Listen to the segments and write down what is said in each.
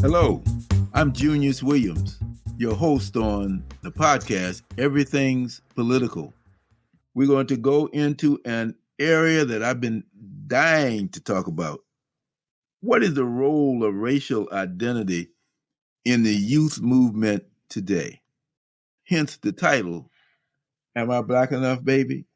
Hello, I'm Junius Williams, your host on the podcast, Everything's Political. We're going to go into an area that I've been dying to talk about. What is the role of racial identity in the youth movement today? Hence the title, Am I Black Enough, Baby?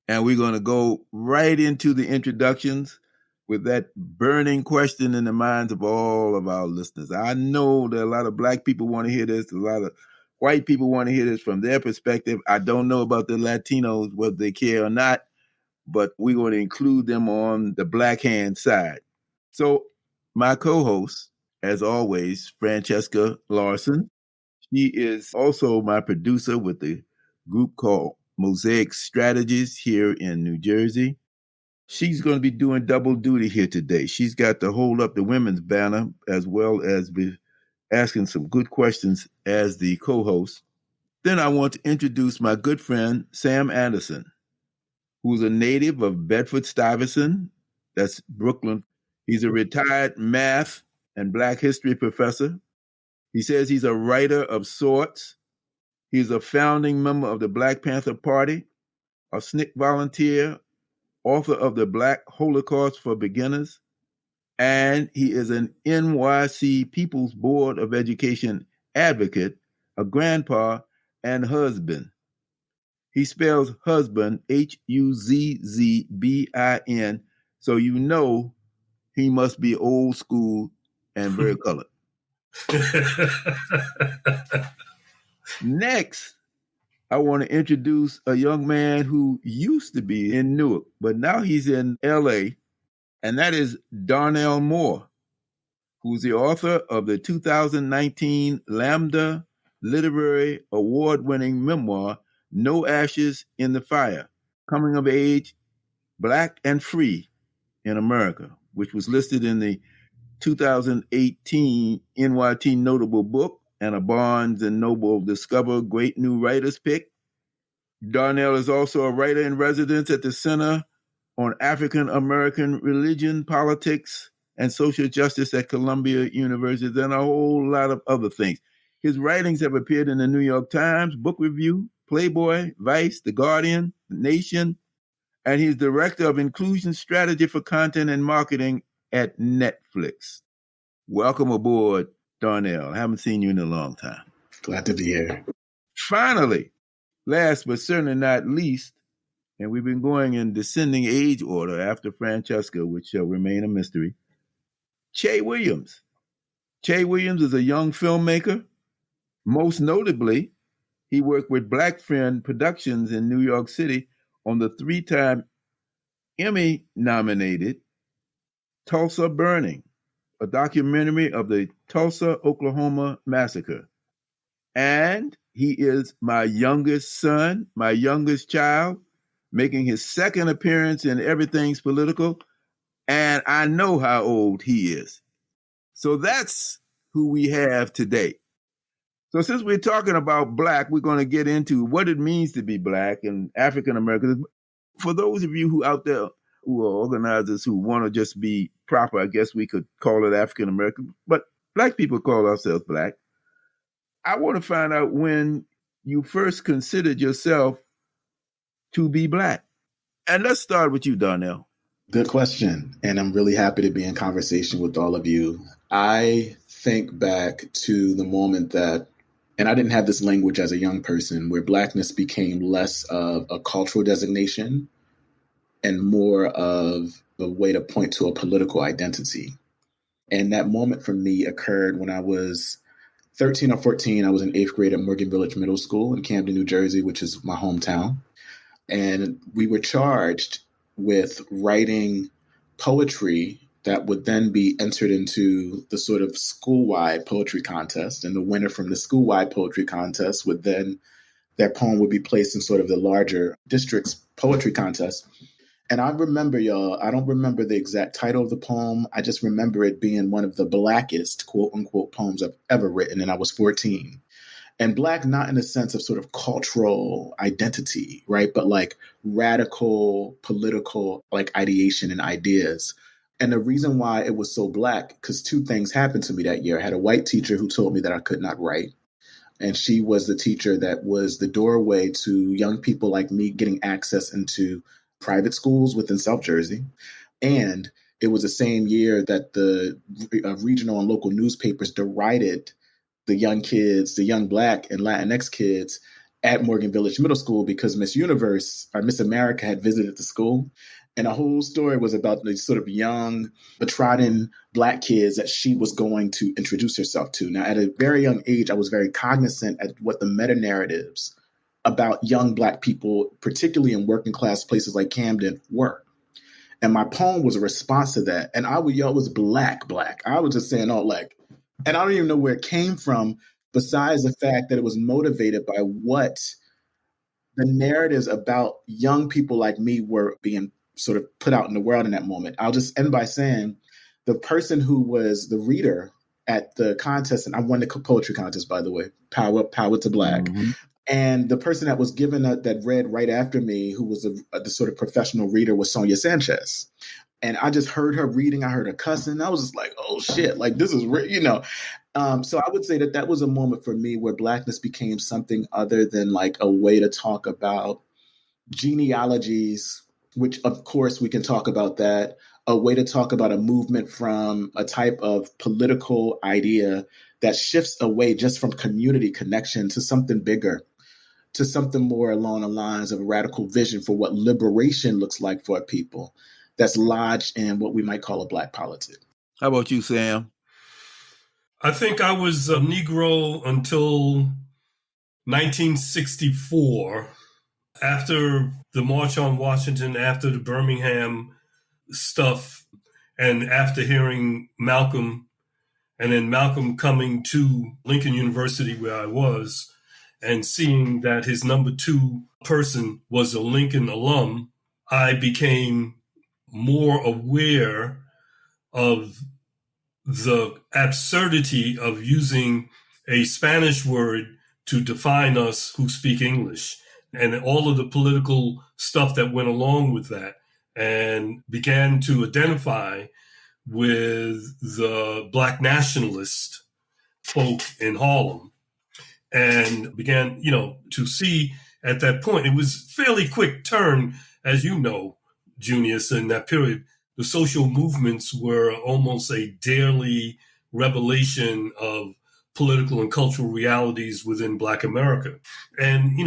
And we're going to go right into the introductions with that burning question in the minds of all of our listeners. I know that a lot of Black people want to hear this. A lot of white people want to hear this from their perspective. I don't know about the Latinos, whether they care or not, but we're going to include them on the Black hand side. So my co-host, as always, Francesca Larson. She is also my producer with the group called Mosaic Strategies here in New Jersey. She's going to be doing double duty here today. She's got to hold up the women's banner as well as be asking some good questions as the co-host. Then I want to introduce my good friend, Sam Anderson, who's a native of Bedford-Stuyvesant, that's Brooklyn. He's a retired math and Black history professor. He says he's a writer of sorts. He's a founding member of the Black Panther Party, a SNCC volunteer, author of the Black Holocaust for Beginners, and he is an NYC People's Board of Education advocate, a grandpa, and husband. He spells husband Huzzbin, so you know he must be old school and very colored. Next, I want to introduce a young man who used to be in Newark, but now he's in LA, and that is Darnell Moore, who's the author of the 2019 Lambda Literary Award-winning memoir, No Ashes in the Fire, Coming of Age, Black and Free in America, which was listed in the 2018 NYT Notable Book and a Barnes & Noble Discover Great New Writers pick. Darnell is also a writer in residence at the Center on African American Religion, Politics, and Social Justice at Columbia University, and a whole lot of other things. His writings have appeared in the New York Times, Book Review, Playboy, Vice, The Guardian, The Nation, and he's Director of Inclusion Strategy for Content and Marketing at Netflix. Welcome aboard, Darnell. I haven't seen you in a long time. Glad to be here. Finally, last but certainly not least, and we've been going in descending age order after Francesca, which shall remain a mystery, Che Williams. Che Williams is a young filmmaker. Most notably, he worked with Black Friend Productions in New York City on the 3-time Emmy-nominated Tulsa Burning, a documentary of the Tulsa, Oklahoma massacre. And he is my youngest son, my youngest child, making his second appearance in Everything's Political, and I know how old he is. So that's who we have today. So since we're talking about Black, we're going to get into what it means to be Black and African Americans. For those of you who out there who are organizers who want to just be proper, I guess we could call it African American, but Black people call ourselves Black. I want to find out when you first considered yourself to be Black. And let's start with you, Darnell. Good question. And I'm really happy to be in conversation with all of you. I think back to the moment that, and I didn't have this language as a young person, where Blackness became less of a cultural designation and more of a way to point to a political identity. And that moment for me occurred when I was 13 or 14. I was in 8th grade at Morgan Village Middle School in Camden, New Jersey, which is my hometown. And we were charged with writing poetry that would then be entered into the sort of school-wide poetry contest. And the winner from the school-wide poetry contest would then, their poem would be placed in sort of the larger district's poetry contest. And I remember, y'all, I don't remember the exact title of the poem. I just remember it being one of the Blackest, quote unquote, poems I've ever written. And I was 14. And Black, not in the sense of sort of cultural identity, right? But like radical political, like ideation and ideas. And the reason why it was so Black, because two things happened to me that year. I had a white teacher who told me that I could not write. And she was the teacher that was the doorway to young people like me getting access into private schools within South Jersey. And it was the same year that the regional and local newspapers derided the young kids, the young Black and Latinx kids at Morgan Village Middle School because Miss Universe or Miss America had visited the school. And the whole story was about the sort of young, betrothed Black kids that she was going to introduce herself to. Now, at a very young age, I was very cognizant at what the meta-narratives about young Black people, particularly in working class places like Camden, were. And my poem was a response to that. And I would yell, it was Black. I was just saying, and I don't even know where it came from, besides the fact that it was motivated by what the narratives about young people like me were being sort of put out in the world in that moment. I'll just end by saying the person who was the reader at the contest, and I won the poetry contest, by the way, Power to Black. Mm-hmm. And the person that was given that read right after me, who was the sort of professional reader, was Sonia Sanchez. And I just heard her reading. I heard her cussing. I was just like, oh, shit, like this is, so I would say that was a moment for me where Blackness became something other than like a way to talk about genealogies, which, of course, we can talk about that, a way to talk about a movement from a type of political idea that shifts away just from community connection to something bigger, to something more along the lines of a radical vision for what liberation looks like for a people that's lodged in what we might call a Black politic. How about you, Sam? I think I was a Negro until 1964. After the March on Washington, after the Birmingham stuff, and after hearing Malcolm, and then Malcolm coming to Lincoln University where I was, and seeing that his number 2 person was a Lincoln alum, I became more aware of the absurdity of using a Spanish word to define us who speak English, and all of the political stuff that went along with that, and began to identify with the Black nationalist folk in Harlem, and began, to see at that point, it was fairly quick turn, as you know, Junius, in that period. The social movements were almost a daily revelation of political and cultural realities within Black America. And,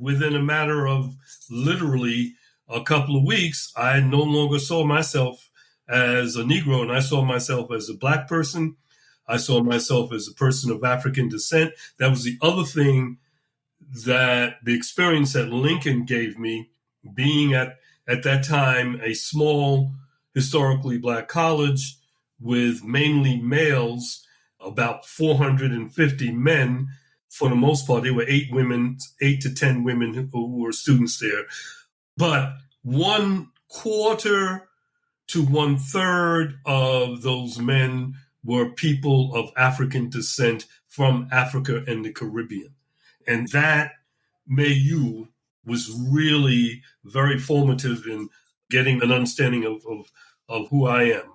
within a matter of literally a couple of weeks, I no longer saw myself as a Negro, and I saw myself as a Black person. I saw myself as a person of African descent. That was the other thing that the experience that Lincoln gave me, being at that time a small, historically Black college with mainly males, about 450 men. For the most part, there were 8 to 10 women who were students there. But 1/4 to 1/3 of those men were people of African descent from Africa and the Caribbean. And that milieu was really very formative in getting an understanding of who I am.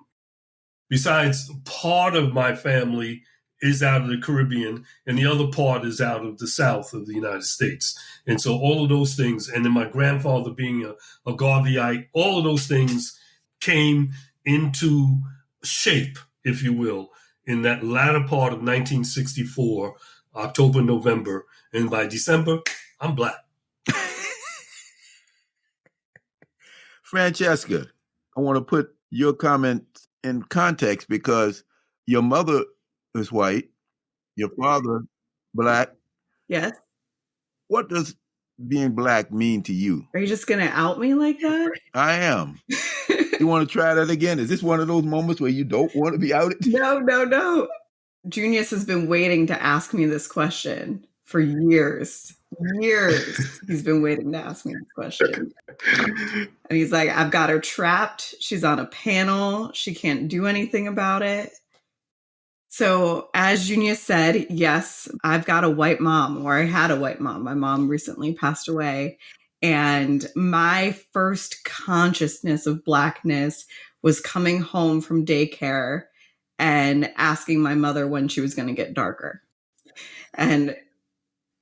Besides, part of my family is out of the Caribbean, and the other part is out of the South of the United States. And so all of those things, and then my grandfather being a Garveyite, all of those things came into shape, if you will, in that latter part of 1964, October, November. And by December, I'm Black. Francesca, I want to put your comment in context because your mother is white, your father Black. Yes. What does being Black mean to you? Are you just going to out me like that? I am. You want to try that again? Is this one of those moments where you don't want to be outed? No. Junius has been waiting to ask me this question for years. He's been waiting to ask me this question. And he's like, I've got her trapped. She's on a panel. She can't do anything about it. So as Junius said, yes, I've got a white mom, or I had a white mom. My mom recently passed away. And my first consciousness of Blackness was coming home from daycare and asking my mother when she was going to get darker. And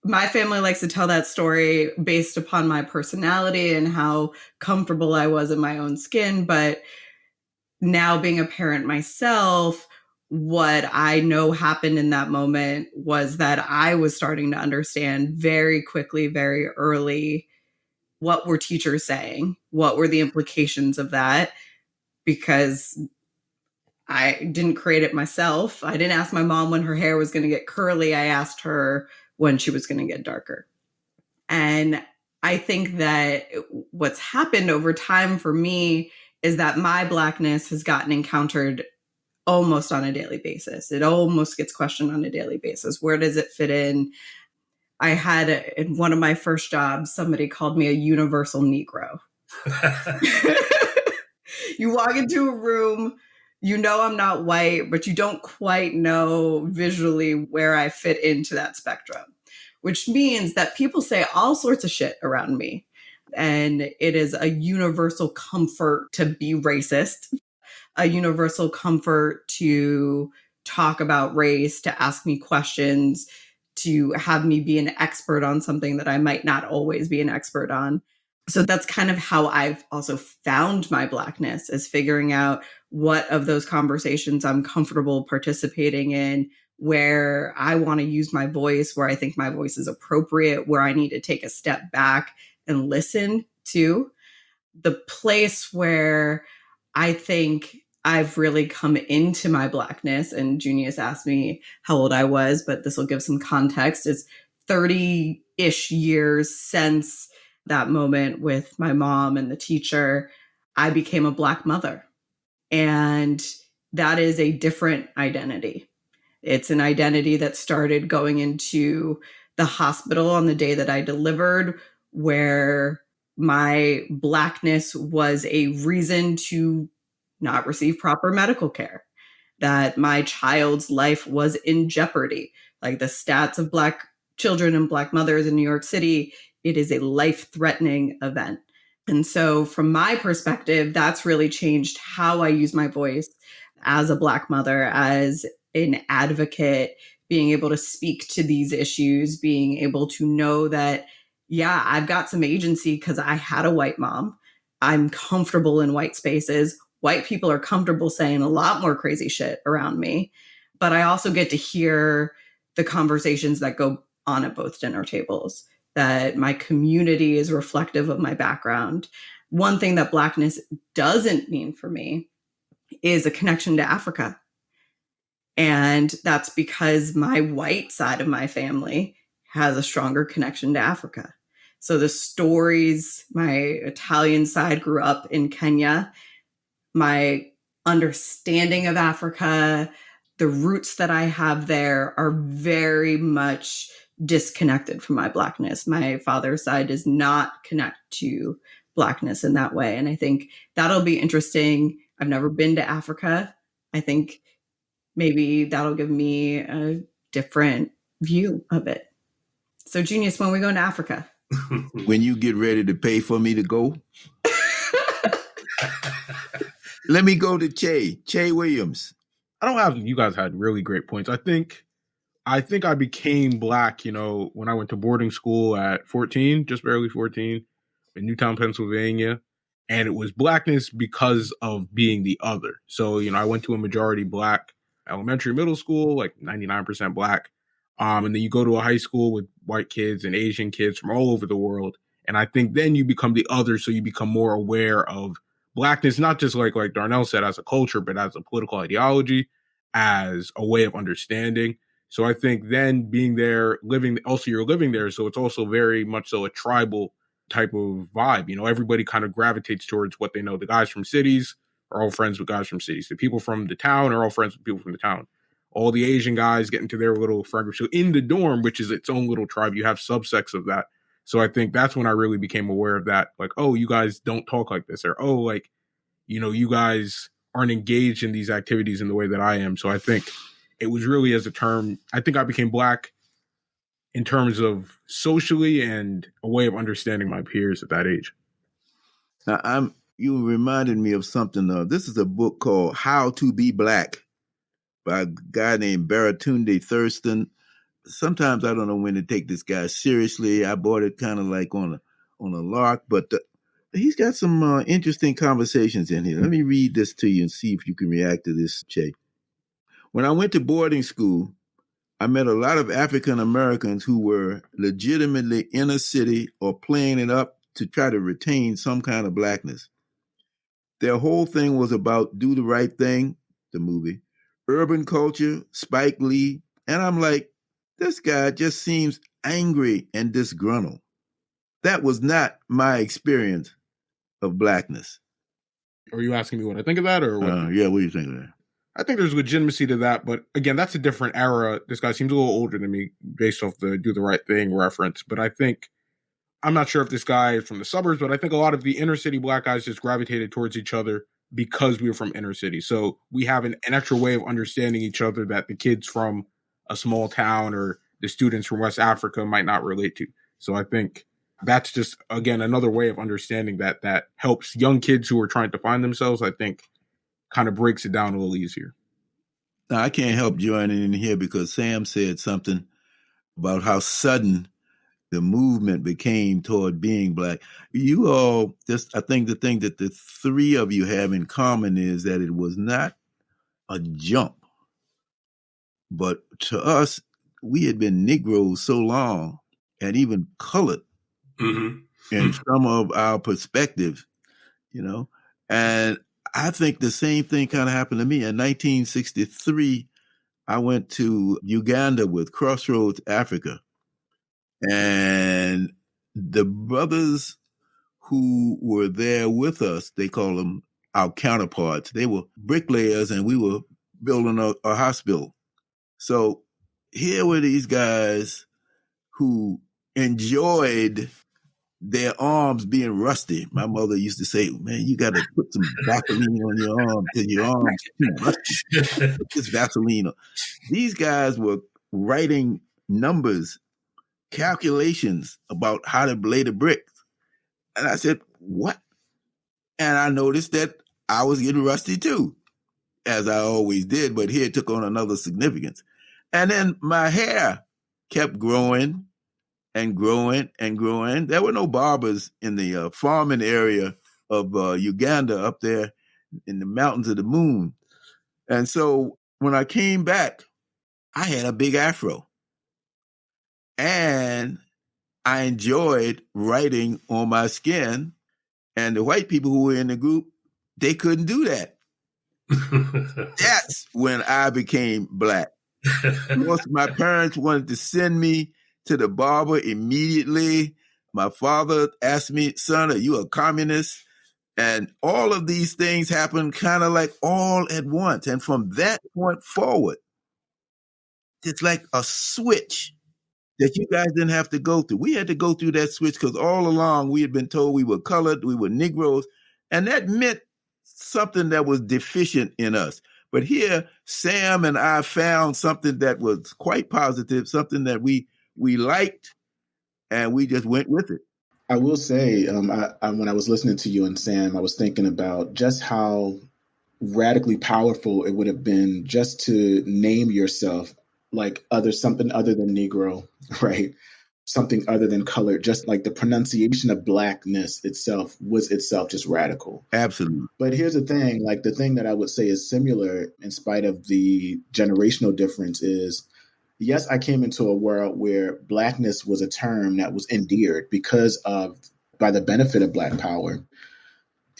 my family likes to tell that story based upon my personality and how comfortable I was in my own skin. But now being a parent myself, what I know happened in that moment was that I was starting to understand very quickly, very early, what were teachers saying? What were the implications of that? Because I didn't create it myself. I didn't ask my mom when her hair was going to get curly. I asked her when she was going to get darker. And I think that what's happened over time for me is that my Blackness has gotten encountered almost on a daily basis. It almost gets questioned on a daily basis. Where does it fit in? I had in one of my first jobs, somebody called me a universal Negro. You walk into a room, you know I'm not white, but you don't quite know visually where I fit into that spectrum, which means that people say all sorts of shit around me. And it is a universal comfort to be racist, a universal comfort to talk about race, to ask me questions, to have me be an expert on something that I might not always be an expert on. So that's kind of how I've also found my Blackness, is figuring out what of those conversations I'm comfortable participating in, where I want to use my voice, where I think my voice is appropriate, where I need to take a step back and listen to. The place where I think I've really come into my Blackness, and Junius asked me how old I was, but this will give some context, is 30-ish years since that moment with my mom and the teacher, I became a Black mother. And that is a different identity. It's an identity that started going into the hospital on the day that I delivered, where my Blackness was a reason to not receive proper medical care, that my child's life was in jeopardy. Like the stats of Black children and Black mothers in New York City, it is a life-threatening event. And so from my perspective, that's really changed how I use my voice as a Black mother, as an advocate, being able to speak to these issues, being able to know that, yeah, I've got some agency because I had a white mom. I'm comfortable in white spaces. White people are comfortable saying a lot more crazy shit around me. But I also get to hear the conversations that go on at both dinner tables, that my community is reflective of my background. One thing that Blackness doesn't mean for me is a connection to Africa. And that's because my white side of my family has a stronger connection to Africa. So the stories, my Italian side grew up in Kenya. My understanding of Africa, the roots that I have there are very much disconnected from my Blackness. My father's side does not connect to Blackness in that way. And I think that'll be interesting. I've never been to Africa. I think maybe that'll give me a different view of it. So, Junius, when we go to Africa? When you get ready to pay for me to go. Let me go to Che Williams. You guys had really great points. I think I became Black, when I went to boarding school at 14, just barely 14, in Newtown, Pennsylvania. And it was Blackness because of being the other. So, I went to a majority Black elementary, middle school, like 99% Black. And then you go to a high school with white kids and Asian kids from all over the world. And I think then you become the other, so you become more aware of Blackness, not just like Darnell said, as a culture, but as a political ideology, as a way of understanding. So I think then being there, you're living there. So it's also very much so a tribal type of vibe. Everybody kind of gravitates towards what they know. The guys from cities are all friends with guys from cities. The people from the town are all friends with people from the town. All the Asian guys get into their little friend group. So in the dorm, which is its own little tribe, you have subsects of that. So I think that's when I really became aware of that. Like, oh, you guys don't talk like this. Or, oh, you guys aren't engaged in these activities in the way that I am. So I think it was really as a term. I think I became Black in terms of socially and a way of understanding my peers at that age. Now, you reminded me of something. This is a book called How to Be Black by a guy named Baratunde Thurston. Sometimes I don't know when to take this guy seriously. I bought it kind of like on a lark, but he's got some interesting conversations in here. Let me read this to you and see if you can react to this, Che. When I went to boarding school, I met a lot of African Americans who were legitimately inner city or playing it up to try to retain some kind of blackness. Their whole thing was about Do the Right Thing, the movie, urban culture, Spike Lee, and I'm like, this guy just seems angry and disgruntled. That was not my experience of blackness. Are you asking me what I think of that, or what? Yeah, what do you think of that? I think there's legitimacy to that, but again, that's a different era. This guy seems a little older than me based off the Do the Right Thing reference, but I think, I'm not sure if this guy is from the suburbs, but I think a lot of the inner city black guys just gravitated towards each other because we were from inner city. So we have an extra way of understanding each other that the kids from a small town or the students from West Africa might not relate to. So I think that's just, again, another way of understanding that helps young kids who are trying to find themselves, I think, kind of breaks it down a little easier. Now, I can't help joining in here because Sam said something about how sudden the movement became toward being black. You all, I think the thing that the three of you have in common is that it was not a jump. But to us, we had been Negroes so long and even colored in some of our perspectives, and I think the same thing kind of happened to me. In 1963, I went to Uganda with Crossroads Africa. And the brothers who were there with us, they call them our counterparts. They were bricklayers and we were building a hospital. So here were these guys who enjoyed their arms being rusty. My mother used to say, man, you got to put some Vaseline on your arm because your arms too rusty. Put this Vaseline on. These guys were writing numbers, calculations about how to lay the bricks. And I said, what? And I noticed that I was getting rusty too, as I always did, but here it took on another significance. And then my hair kept growing and growing and growing. There were no barbers in the farming area of Uganda up there in the mountains of the moon. And so when I came back, I had a big afro. And I enjoyed writing on my skin. And the white people who were in the group, they couldn't do that. That's when I became black. Once my parents wanted to send me to the barber immediately, my father asked me, son, are you a communist? And all of these things happened kind of like all at once. And from that point forward, it's like a switch that you guys didn't have to go through. We had to go through that switch because all along we had been told we were colored, we were Negroes, and that meant something that was deficient in us. But here, Sam and I found something that was quite positive, something that we liked, and we just went with it. I will say, when I was listening to you and Sam, I was thinking about just how radically powerful it would have been just to name yourself like something other than Negro, right? Something other than color, just like the pronunciation of blackness itself was itself just radical. Absolutely. But here's the thing, like the thing that I would say is similar in spite of the generational difference is, yes, I came into a world where blackness was a term that was endeared by the benefit of Black power.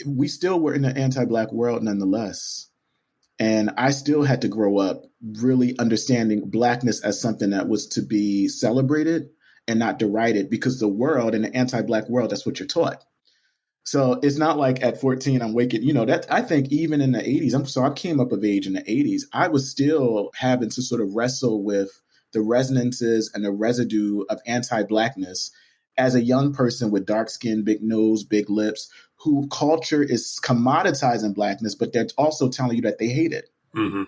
We still were in an anti-Black world nonetheless. And I still had to grow up really understanding Blackness as something that was to be celebrated and not derided, because the world, in the anti-Black world, that's what you're taught. So it's not like at 14, I'm waking, that I think even in the 80s, I came up of age in the 80s, I was still having to sort of wrestle with the resonances and the residue of anti-Blackness as a young person with dark skin, big nose, big lips, who culture is commoditizing Blackness, but they're also telling you that they hate it. Mm-hmm.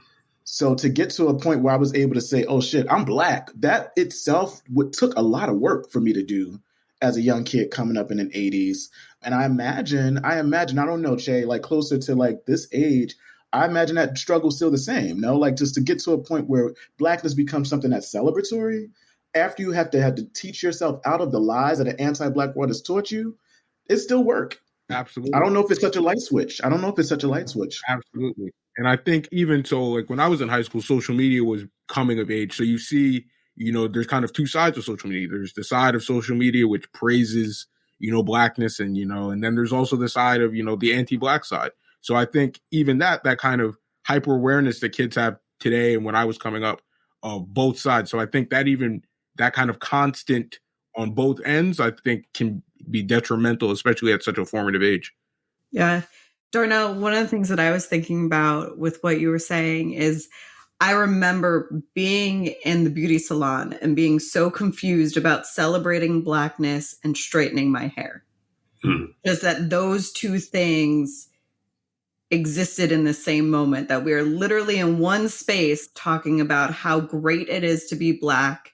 So to get to a point where I was able to say, oh shit, I'm Black, that itself took a lot of work for me to do as a young kid coming up in the 80s. And I imagine, I don't know, Che, like closer to like this age, I imagine that struggle's still the same, no? Like just to get to a point where Blackness becomes something that's celebratory after you have to teach yourself out of the lies that an anti-Black world has taught you, it's still work. Absolutely. I don't know if it's such a light switch. Absolutely. And I think even so, like when I was in high school, social media was coming of age. So you see, there's kind of two sides of social media. There's the side of social media which praises, Blackness, and and then there's also the side of, the anti-Black side. So I think even that kind of hyper awareness that kids have today and when I was coming up of both sides. So I think that even that kind of constant on both ends, I think can be detrimental, especially at such a formative age. Yeah. Darnell, one of the things that I was thinking about with what you were saying is I remember being in the beauty salon and being so confused about celebrating Blackness and straightening my hair. Just that those two things existed in the same moment, that we are literally in one space talking about how great it is to be Black,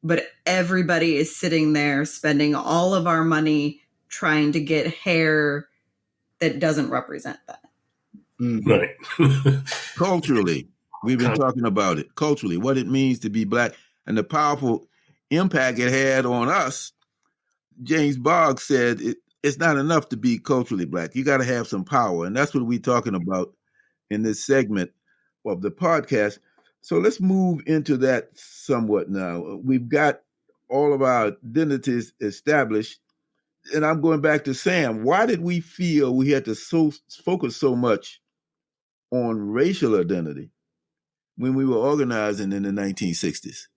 but everybody is sitting there spending all of our money trying to get hair that doesn't represent that. Right. Culturally, we've been talking about it. Culturally, what it means to be Black and the powerful impact it had on us. James Boggs said it's not enough to be culturally Black. You got to have some power. And that's what we're talking about in this segment of the podcast. So let's move into that somewhat now. We've got all of our identities established. And I'm going back to Sam. Why did we feel we had to focus so much on racial identity when we were organizing in the 1960s?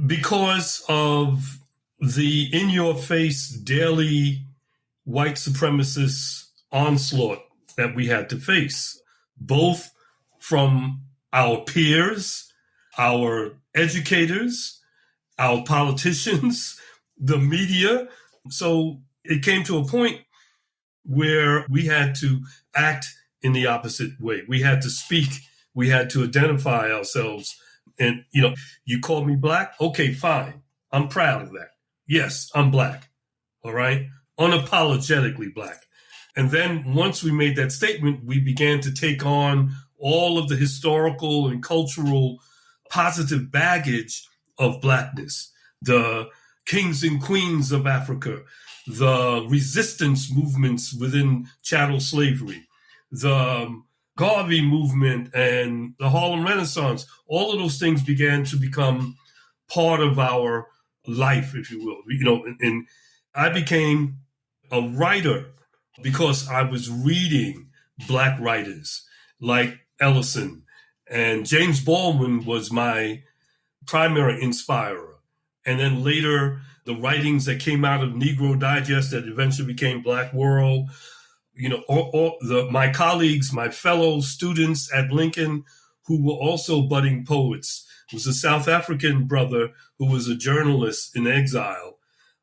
Because of the in-your-face daily white supremacist onslaught that we had to face, both from our peers, our educators, our politicians, the media. So it came to a point where we had to act in the opposite way. We had to speak. We had to identify ourselves. And, you call me Black? Okay, fine. I'm proud of that. Yes, I'm Black. All right? Unapologetically Black. And then once we made that statement, we began to take on all of the historical and cultural positive baggage of Blackness, the kings and queens of Africa, the resistance movements within chattel slavery, the Garvey movement and the Harlem Renaissance. All of those things began to become part of our life, if you will. And I became a writer because I was reading Black writers like Ellison, and James Baldwin was my primary inspirer. And then later, the writings that came out of Negro Digest that eventually became Black World, my colleagues, my fellow students at Lincoln, who were also budding poets. There was a South African brother who was a journalist in exile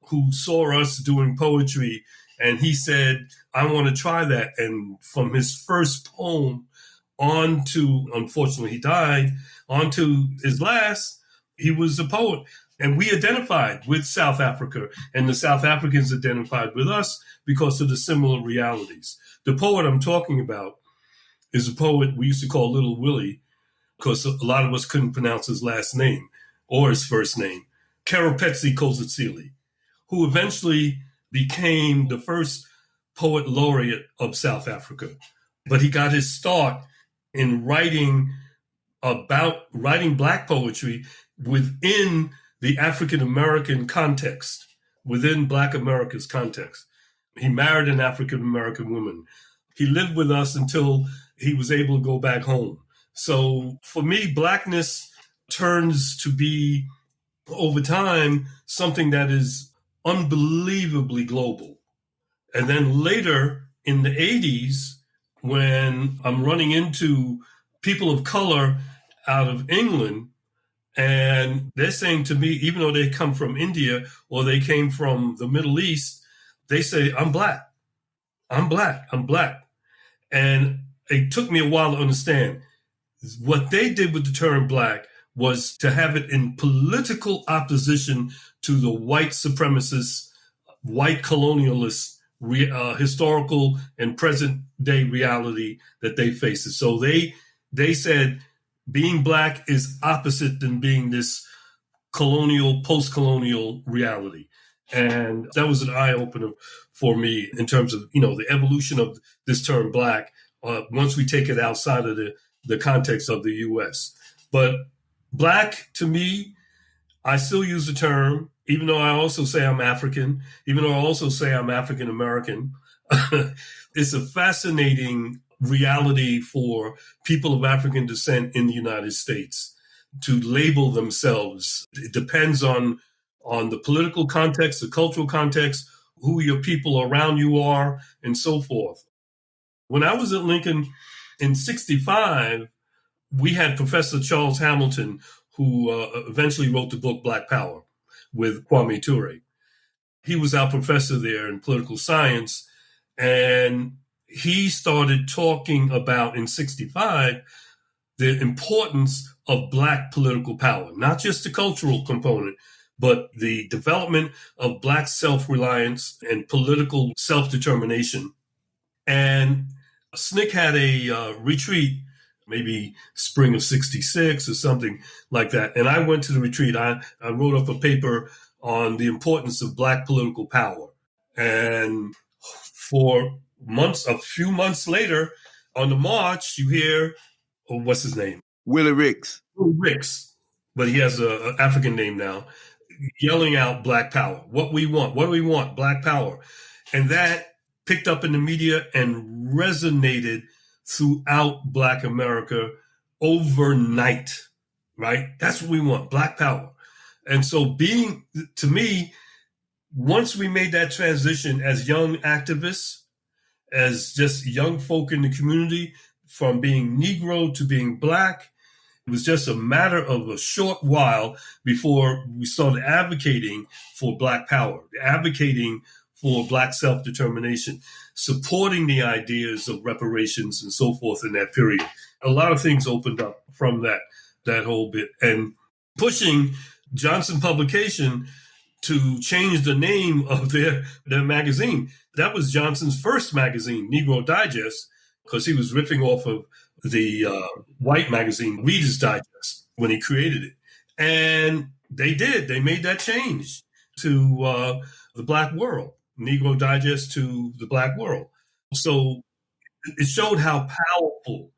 who saw us doing poetry, and he said, I want to try that. And from his first poem on to, unfortunately he died, on to his last, he was a poet. And we identified with South Africa, and the South Africans identified with us because of the similar realities. The poet I'm talking about is a poet we used to call Little Willie, because a lot of us couldn't pronounce his last name or his first name, Keropetsi Kozitsili, who eventually became the first poet laureate of South Africa. But he got his start in writing Black poetry within the African-American context, within Black America's context. He married an African-American woman. He lived with us until he was able to go back home. So for me, Blackness turns to be, over time, something that is unbelievably global. And then later in the 80s, when I'm running into people of color out of England, and they're saying to me, even though they come from India or they came from the Middle East, they say, I'm Black. I'm Black. I'm Black. And it took me a while to understand What they did with the term black was to have it in political opposition to the white supremacist, white colonialist, historical and present day reality that they face. So they said being black is opposite than being this colonial, post-colonial reality. And that was an eye-opener for me in terms of, the evolution of this term black once we take it outside of the context of the U.S. But black, to me, I still use the term, even though I also say I'm African, even though I also say I'm African American. It's a fascinating reality for people of African descent in the United States to label themselves. It depends on the political context, the cultural context, who your people around you are, and so forth. When I was at Lincoln in 1965, we had Professor Charles Hamilton, who eventually wrote the book Black Power with Kwame Ture. He was our professor there in political science, and he started talking about, in 1965, the importance of Black political power, not just the cultural component, but the development of Black self-reliance and political self-determination. And SNCC had a retreat, maybe spring of 1966 or something like that. And I went to the retreat. I wrote up a paper on the importance of Black political power. And for months, a few months later, on the march, you hear, what's his name? Willie Ricks. Willie Ricks, but he has an African name now, yelling out Black power. What we want, what do we want? Black power. And that picked up in the media and resonated throughout Black America overnight, right? That's what we want, Black power. And so to me, once we made that transition as young activists, as just young folk in the community, from being Negro to being Black, it was just a matter of a short while before we started advocating for Black power, advocating for Black self-determination, supporting the ideas of reparations and so forth in that period. A lot of things opened up from that whole bit. And pushing Johnson Publication to change the name of their magazine. That was Johnson's first magazine, Negro Digest, because he was ripping off of the white magazine, Reader's Digest, when he created it. And they did. They made that change to the Black world. Negro Digest to the Black world. So it showed how powerful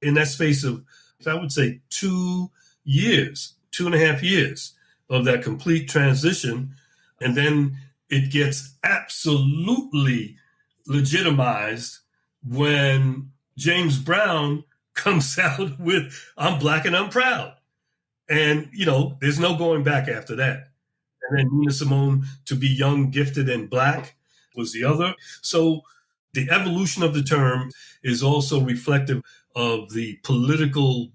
in that space of, I would say, 2 years, 2.5 years of that complete transition. And then it gets absolutely legitimized when James Brown comes out with, I'm Black and I'm proud. And, there's no going back after that. And then Nina Simone, to be young, gifted, and Black was the other. So the evolution of the term is also reflective of the political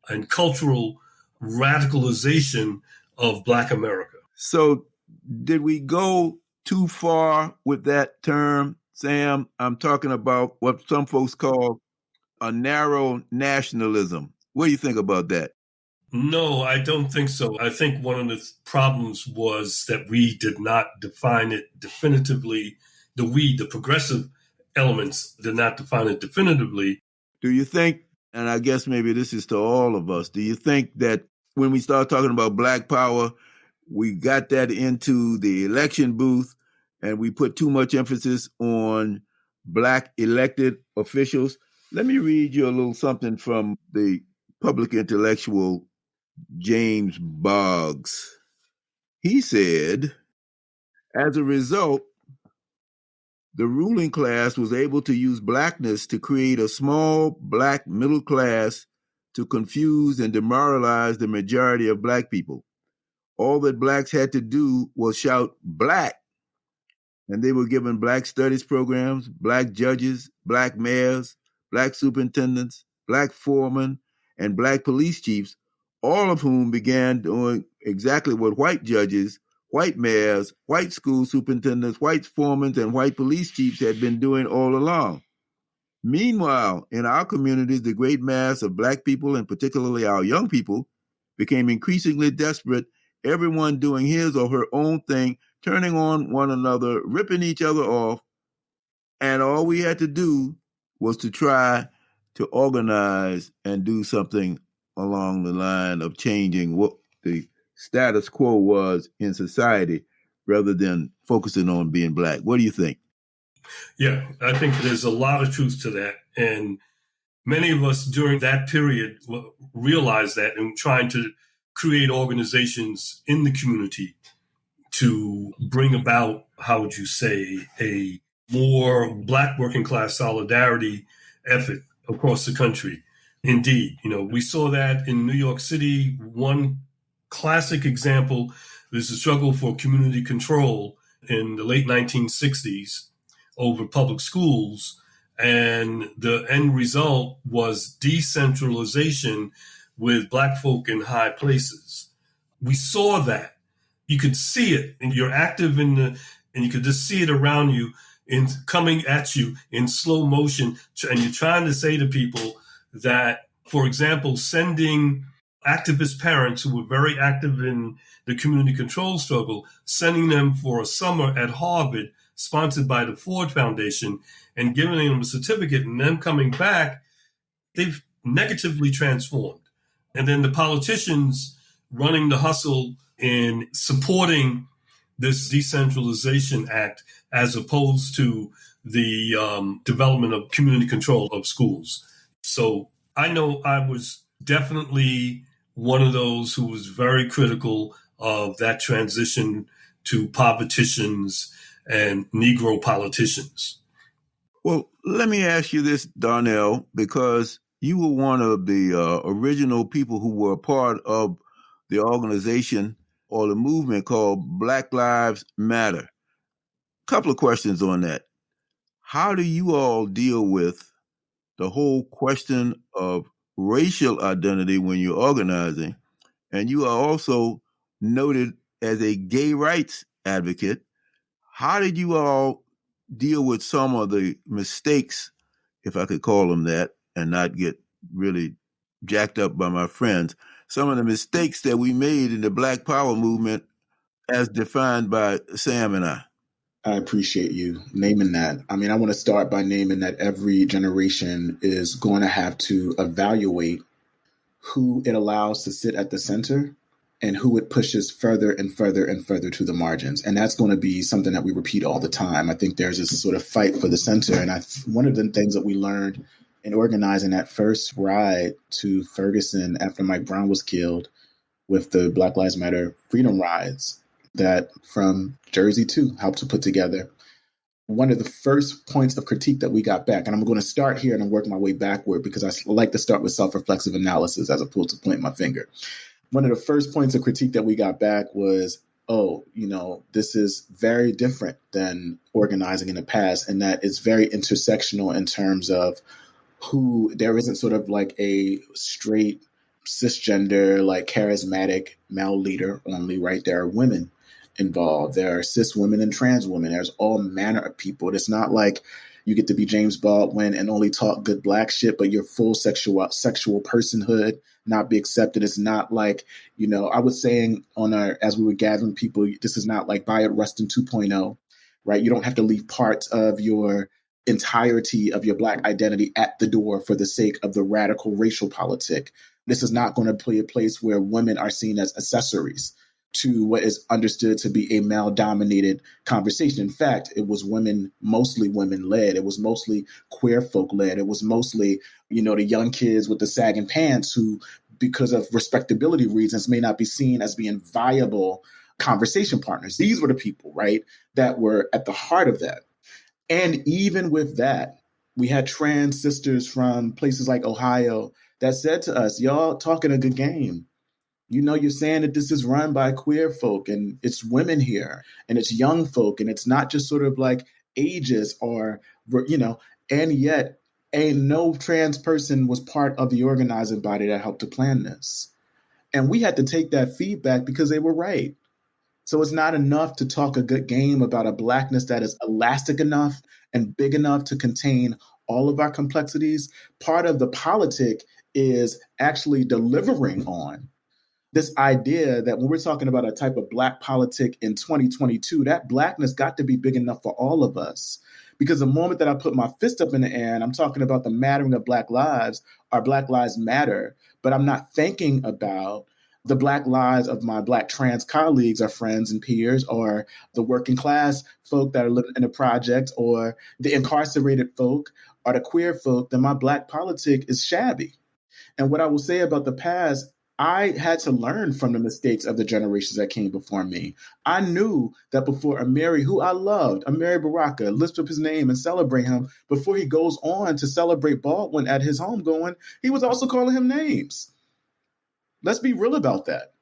and cultural radicalization of Black America. So did we go too far with that term, Sam? I'm talking about what some folks call a narrow nationalism. What do you think about that? No, I don't think so. I think one of the problems was that we did not define it definitively. The progressive elements did not define it definitively. Do you think, and I guess maybe this is to all of us, do you think that when we start talking about Black power, we got that into the election booth and we put too much emphasis on Black elected officials? Let me read you a little something from the public intellectual James Boggs. He said, as a result, the ruling class was able to use Blackness to create a small Black middle class to confuse and demoralize the majority of Black people. All that Blacks had to do was shout Black, and they were given Black studies programs, Black judges, Black mayors, Black superintendents, Black foremen, and Black police chiefs, all of whom began doing exactly what white judges, white mayors, white school superintendents, white foremen, and white police chiefs had been doing all along. Meanwhile, in our communities, the great mass of Black people, and particularly our young people, became increasingly desperate, everyone doing his or her own thing, turning on one another, ripping each other off. And all we had to do was to try to organize and do something along the line of changing what the status quo was in society rather than focusing on being Black. What do you think? Yeah, I think there's a lot of truth to that. And many of us during that period realized that and trying to create organizations in the community to bring about, how would you say, a more Black working class solidarity effort across the country. Indeed, we saw that in New York City. One classic example is the struggle for community control in the late 1960s over public schools. And the end result was decentralization with Black folk in high places. We saw that. You could see it, and you're active and you could just see it around you and coming at you in slow motion. And you're trying to say to people that, for example, sending activist parents who were very active in the community control struggle, sending them for a summer at Harvard, sponsored by the Ford Foundation, and giving them a certificate, and them coming back, they've negatively transformed. And then the politicians running the hustle in supporting this decentralization act as opposed to the development of community control of schools. So I know I was definitely one of those who was very critical of that transition to politicians and Negro politicians. Well, let me ask you this, Darnell, because you were one of the original people who were a part of the organization or the movement called Black Lives Matter. A couple of questions on that. How do you all deal with the whole question of racial identity when you're organizing? And you are also noted as a gay rights advocate. How did you all deal with some of the mistakes, if I could call them that, and not get really jacked up by my friends, some of the mistakes that we made in the Black Power movement as defined by Sam and I? I appreciate you naming that. I mean, I want to start by naming that every generation is going to have to evaluate who it allows to sit at the center and who it pushes further and further and further to the margins. And that's going to be something that we repeat all the time. I think there's this sort of fight for the center. And one of the things that we learned in organizing that first ride to Ferguson after Mike Brown was killed with the Black Lives Matter Freedom Rides that from Jersey too helped to put together. One of the first points of critique that we got back, and I'm going to start here and work my way backward because I like to start with self-reflexive analysis as opposed to pointing my finger. One of the first points of critique that we got back was, this is very different than organizing in the past, and that it's very intersectional in terms of who there isn't sort of like a straight cisgender, like charismatic male leader only, right? There are women involved. There are cis women and trans women. There's all manner of people. It's not like you get to be James Baldwin and only talk good Black shit, but your full sexual personhood not be accepted. It's not like, I was saying as we were gathering people, this is not like Bayard Rustin 2.0, right? You don't have to leave parts of your entirety of your Black identity at the door for the sake of the radical racial politic. This is not going to be a place where women are seen as accessories to what is understood to be a male-dominated conversation. In fact, it was mostly women-led. It was mostly queer folk-led. It was mostly, the young kids with the sagging pants who, because of respectability reasons, may not be seen as being viable conversation partners. These were the people, right, that were at the heart of that. And even with that, we had trans sisters from places like Ohio that said to us, y'all talking a good game. You're saying that this is run by queer folk and it's women here and it's young folk and it's not just sort of like ages or, and yet ain't no trans person was part of the organizing body that helped to plan this. And we had to take that feedback because they were right. So it's not enough to talk a good game about a Blackness that is elastic enough and big enough to contain all of our complexities. Part of the politic is actually delivering on this idea that when we're talking about a type of Black politic in 2022, that Blackness got to be big enough for all of us. Because the moment that I put my fist up in the air and I'm talking about the mattering of Black lives, our Black lives matter, but I'm not thinking about the Black lives of my Black trans colleagues or friends and peers, or the working class folk that are living in the project, or the incarcerated folk, or the queer folk, then my Black politic is shabby. And what I will say about the past, I had to learn from the mistakes of the generations that came before me. I knew that before Amiri, who I loved, Amiri Baraka, lift up his name and celebrate him, before he goes on to celebrate Baldwin at his homegoing, he was also calling him names. Let's be real about that,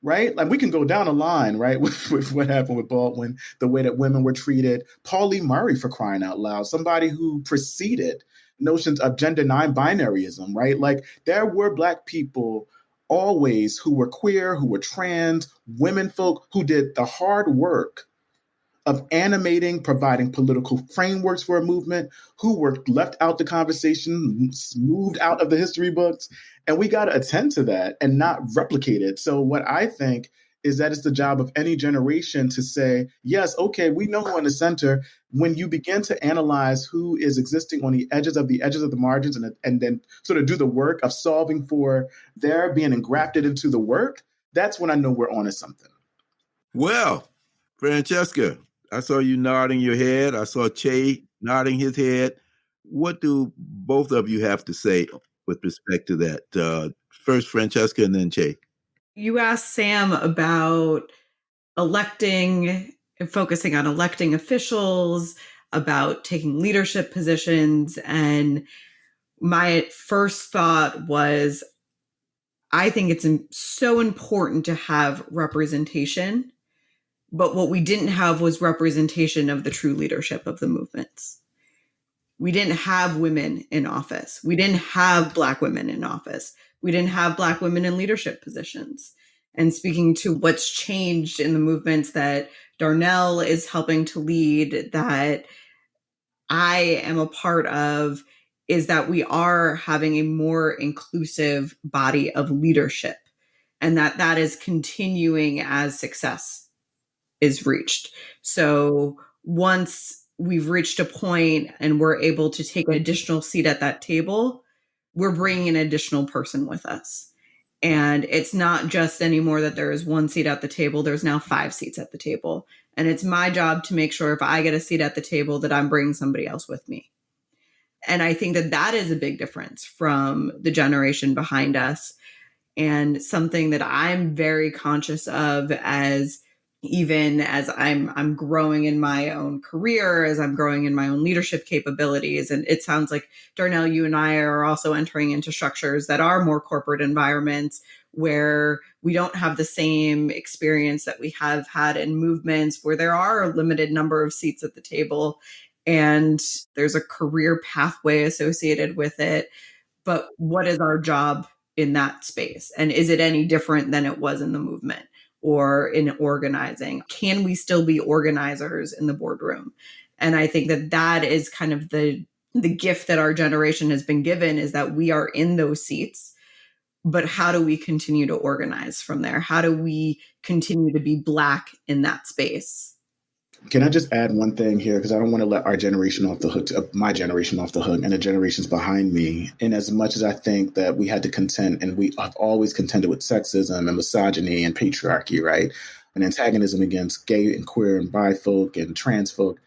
right? Like, we can go down a line, right, with what happened with Baldwin, the way that women were treated. Paul Lee Murray, for crying out loud, somebody who preceded notions of gender non-binaryism, right? Like, there were Black people always who were queer, who were trans, women folk, who did the hard work of animating, providing political frameworks for a movement, who were left out the conversation, moved out of the history books. And we got to attend to that and not replicate it. So what I think is that it's the job of any generation to say, yes, okay, we know who in the center. When you begin to analyze who is existing on the edges of the margins, and then sort of do the work of solving for their being engrafted into the work, that's when I know we're onto something. Well, Francesca, I saw you nodding your head. I saw Che nodding his head. What do both of you have to say with respect to that? First Francesca and then Che. You asked Sam about electing and focusing on electing officials, about taking leadership positions. And my first thought was, I think it's so important to have representation. But what we didn't have was representation of the true leadership of the movements. We didn't have women in office. We didn't have Black women in office. We didn't have Black women in leadership positions. And speaking to what's changed in the movements that Darnell is helping to lead, that I am a part of, is that we are having a more inclusive body of leadership, and that is continuing as success is reached. So once we've reached a point and we're able to take an additional seat at that table, we're bringing an additional person with us. And it's not just anymore that there is one seat at the table. There's now 5 seats at the table. And it's my job to make sure if I get a seat at the table that I'm bringing somebody else with me. And I think that is a big difference from the generation behind us, and something that I'm very conscious of even as I'm growing in my own career, as I'm growing in my own leadership capabilities. And it sounds like, Darnell, you and I are also entering into structures that are more corporate environments, where we don't have the same experience that we have had in movements where there are a limited number of seats at the table and there's a career pathway associated with it. But what is our job in that space? And is it any different than it was in the movement or in organizing? Can we still be organizers in the boardroom? And I think that is kind of the gift that our generation has been given, is that we are in those seats, but how do we continue to organize from there? How do we continue to be Black in that space? Can I just add one thing here? Because I don't want to let our generation off the hook, my generation off the hook, and the generations behind me. And as much as I think that we had to contend, and we have always contended with sexism and misogyny and patriarchy, right? And antagonism against gay and queer and bi folk and trans folk.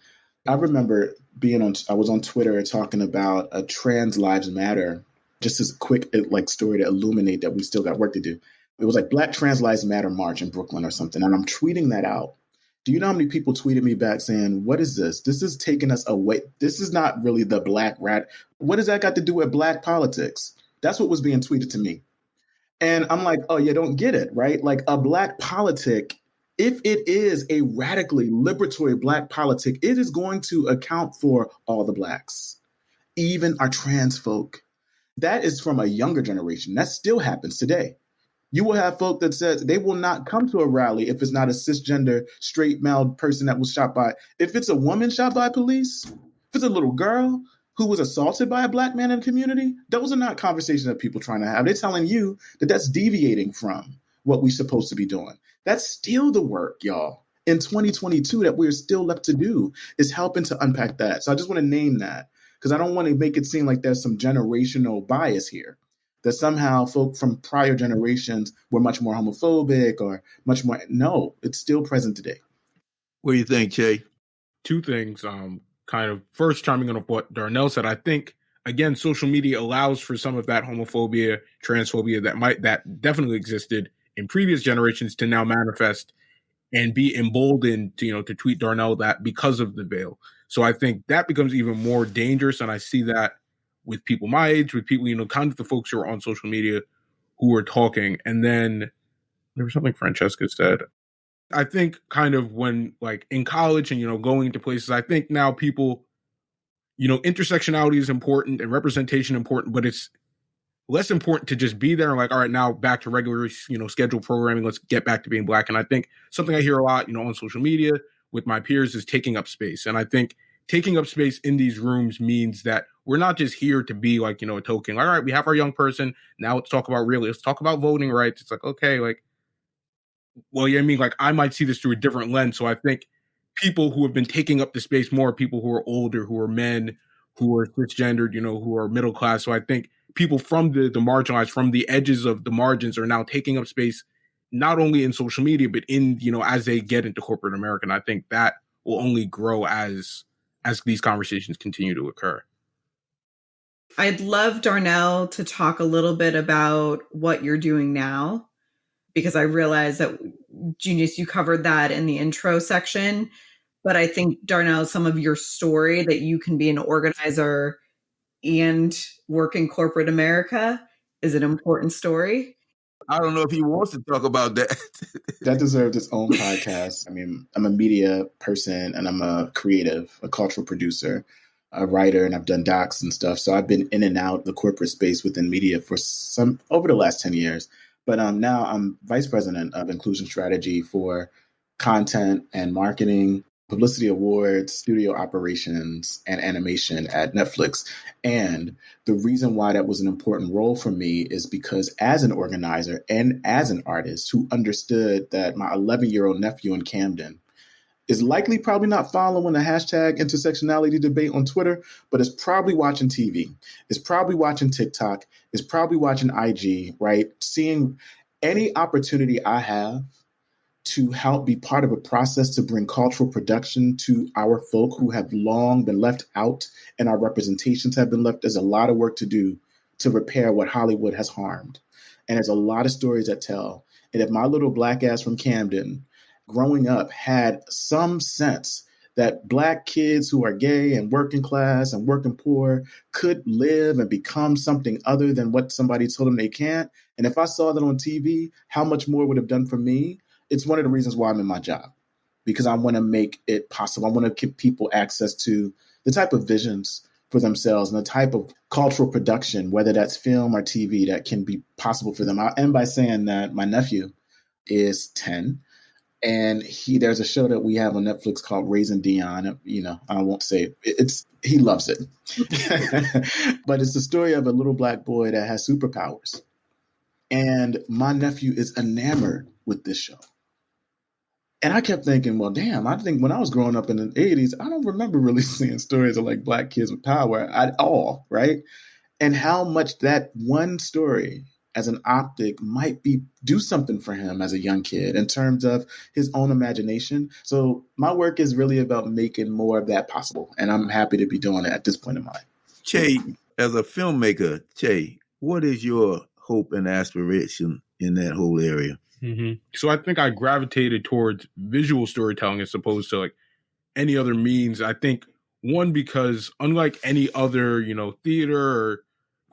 I remember I was on Twitter talking about a Trans Lives Matter, just as a quick story to illuminate that we still got work to do. It was like Black Trans Lives Matter March in Brooklyn or something. And I'm tweeting that out. Do you know how many people tweeted me back saying, what is this? This is taking us away. This is not really the Black rat. What does that got to do with Black politics? That's what was being tweeted to me. And I'm like, oh, you don't get it, right? Like, a Black politic, if it is a radically liberatory Black politic, it is going to account for all the Blacks, even our trans folk. That is from a younger generation. That still happens today. You will have folk that says they will not come to a rally if it's not a cisgender, straight male person that was shot by. If it's a woman shot by police, if it's a little girl who was assaulted by a Black man in the community, those are not conversations that people are trying to have. They're telling you that that's deviating from what we're supposed to be doing. That's still the work, y'all, in 2022 that we're still left to do, is helping to unpack that. So I just want to name that, because I don't want to make it seem like there's some generational bias here, that somehow folk from prior generations were much more homophobic or much more. No, it's still present today. What do you think, Che? Two things. Kind of first chiming in on what Darnell said. I think, again, social media allows for some of that homophobia, transphobia that definitely existed in previous generations to now manifest and be emboldened to, to tweet Darnell that because of the veil. So I think that becomes even more dangerous. And I see that with people my age, with people, kind of the folks who are on social media who are talking. And then there was something Francesca said. I think kind of when like in college and, going into places, I think now people, intersectionality is important and representation important, but it's less important to just be there and like, all right, now back to regular, scheduled programming. Let's get back to being Black. And I think something I hear a lot, on social media with my peers is taking up space. And I think taking up space in these rooms means that we're not just here to be like, a token. All right, we have our young person. Now let's talk about let's talk about voting rights. It's like, okay, like, well, yeah, I mean, like I might see this through a different lens. So I think people who have been taking up the space more, people who are older, who are men, who are cisgendered, who are middle class. So I think people from the marginalized, from the edges of the margins are now taking up space, not only in social media, but in, as they get into corporate America. And I think that will only grow as these conversations continue to occur. I'd love Darnell to talk a little bit about what you're doing now, because I realize that, Junius, you covered that in the intro section. But I think, Darnell, some of your story that you can be an organizer and work in corporate America is an important story. I don't know if he wants to talk about that. That deserves its own podcast. I mean, I'm a media person and I'm a creative, a cultural producer, a writer, and I've done docs and stuff. So I've been in and out the corporate space within media for over the last 10 years. But now I'm vice president of inclusion strategy for content and marketing, publicity awards, studio operations, and animation at Netflix. And the reason why that was an important role for me is because as an organizer and as an artist who understood that my 11-year-old nephew in Camden is likely probably not following the hashtag intersectionality debate on Twitter, but is probably watching TV, is probably watching TikTok, is probably watching IG, right? Seeing any opportunity I have to help be part of a process to bring cultural production to our folk who have long been left out and our representations have been left. There's a lot of work to do to repair what Hollywood has harmed. And there's a lot of stories that tell. And if my little Black ass from Camden growing up had some sense that Black kids who are gay and working class and working poor could live and become something other than what somebody told them they can't. And if I saw that on TV, how much more would have done for me? It's one of the reasons why I'm in my job, because I want to make it possible. I want to give people access to the type of visions for themselves and the type of cultural production, whether that's film or TV, that can be possible for them. I'll end by saying that my nephew is 10. And there's a show that we have on Netflix called Raising Dion. I won't say it. He loves it. But it's the story of a little Black boy that has superpowers. And my nephew is enamored with this show. And I kept thinking, well, damn, I think when I was growing up in the 80s, I don't remember really seeing stories of like Black kids with power at all, right? And how much that one story as an optic might do something for him as a young kid in terms of his own imagination. So my work is really about making more of that possible. And I'm happy to be doing it at this point in my life. Che, as a filmmaker, what is your hope and aspiration in that whole area? Mm-hmm. So I think I gravitated towards visual storytelling as opposed to like any other means. I think one, because unlike any other, theater or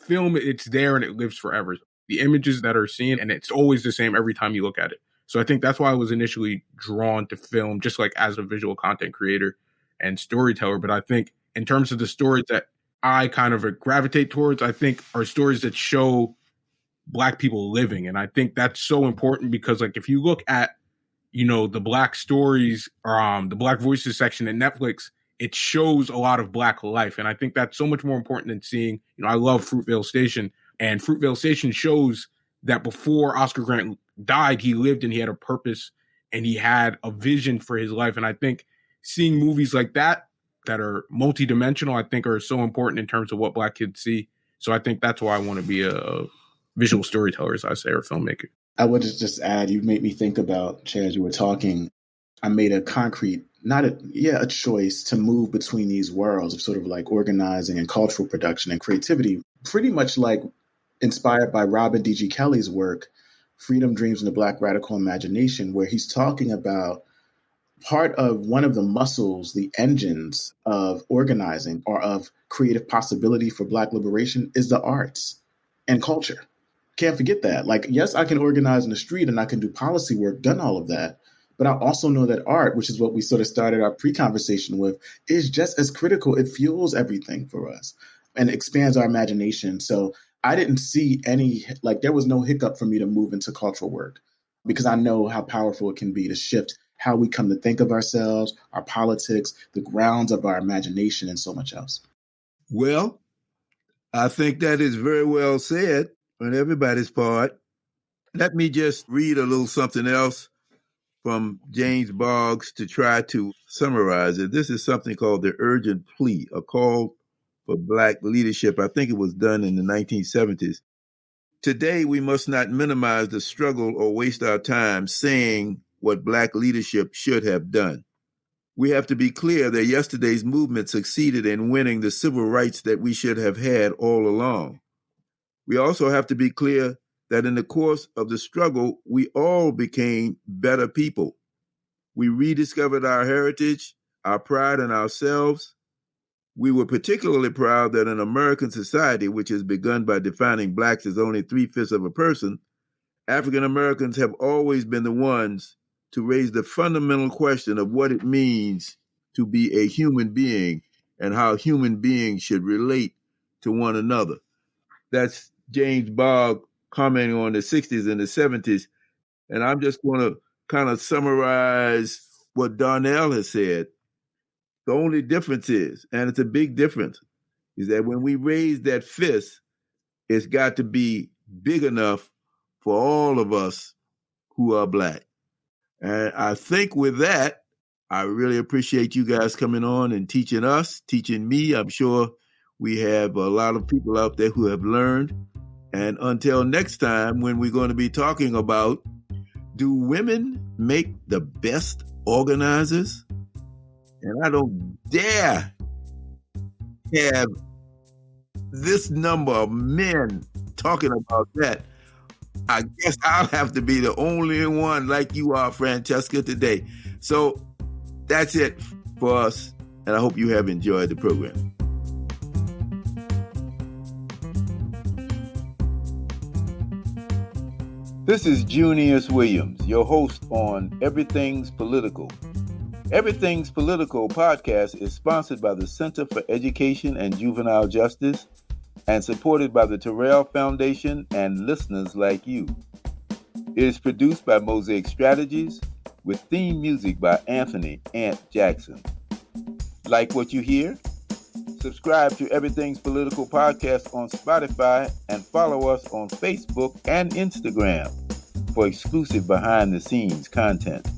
film, it's there and it lives forever. The images that are seen, and it's always the same every time you look at it. So I think that's why I was initially drawn to film, just like as a visual content creator and storyteller. But I think in terms of the stories that I kind of gravitate towards, I think are stories that show Black people living. And I think that's so important because like if you look at, the Black stories or the Black voices section at Netflix, it shows a lot of Black life. And I think that's so much more important than seeing, I love Fruitvale Station, and Fruitvale Station shows that before Oscar Grant died, he lived and he had a purpose and he had a vision for his life. And I think seeing movies like that are multidimensional, I think are so important in terms of what Black kids see. So I think that's why I want to be a visual storyteller, as I say, or filmmaker. I would just add, you made me think about, Chad, you were talking, I made a concrete, a choice to move between these worlds of sort of like organizing and cultural production and creativity, pretty much like inspired by Robin D.G. Kelly's work, Freedom, Dreams, and the Black Radical Imagination, where he's talking about part of one of the muscles, the engines of organizing or of creative possibility for Black liberation is the arts and culture. Can't forget that. Like, yes, I can organize in the street and I can do policy work, done all of that. But I also know that art, which is what we sort of started our pre-conversation with, is just as critical. It fuels everything for us and expands our imagination. So I didn't see there was no hiccup for me to move into cultural work because I know how powerful it can be to shift how we come to think of ourselves, our politics, the grounds of our imagination, and so much else. Well, I think that is very well said on everybody's part. Let me just read a little something else from James Boggs to try to summarize it. This is something called The Urgent Plea, a call for Black leadership. I think it was done in the 1970s. Today, we must not minimize the struggle or waste our time saying what Black leadership should have done. We have to be clear that yesterday's movement succeeded in winning the civil rights that we should have had all along. We also have to be clear that in the course of the struggle, we all became better people. We rediscovered our heritage, our pride in ourselves. We were particularly proud that in American society, which has begun by defining Blacks as only 3/5 of a person, African Americans have always been the ones to raise the fundamental question of what it means to be a human being and how human beings should relate to one another. That's James Boggs commenting on the 60s and the 70s. And I'm just going to kind of summarize what Darnell has said. The only difference is, and it's a big difference, is that when we raise that fist, it's got to be big enough for all of us who are Black. And I think with that, I really appreciate you guys coming on and teaching us, teaching me. I'm sure we have a lot of people out there who have learned. And until next time, when we're going to be talking about, do women make the best organizers? And I don't dare have this number of men talking about that. I guess I'll have to be the only one like you are, Francesca, today. So that's it for us, and I hope you have enjoyed the program. This is Junius Williams, your host on Everything's Political. Everything's Political podcast is sponsored by the Center for Education and Juvenile Justice and supported by the Terrell Foundation and listeners like you. It is produced by Mosaic Strategies with theme music by Anthony Ant Jackson. Like what you hear? Subscribe to Everything's Political podcast on Spotify and follow us on Facebook and Instagram for exclusive behind-the-scenes content.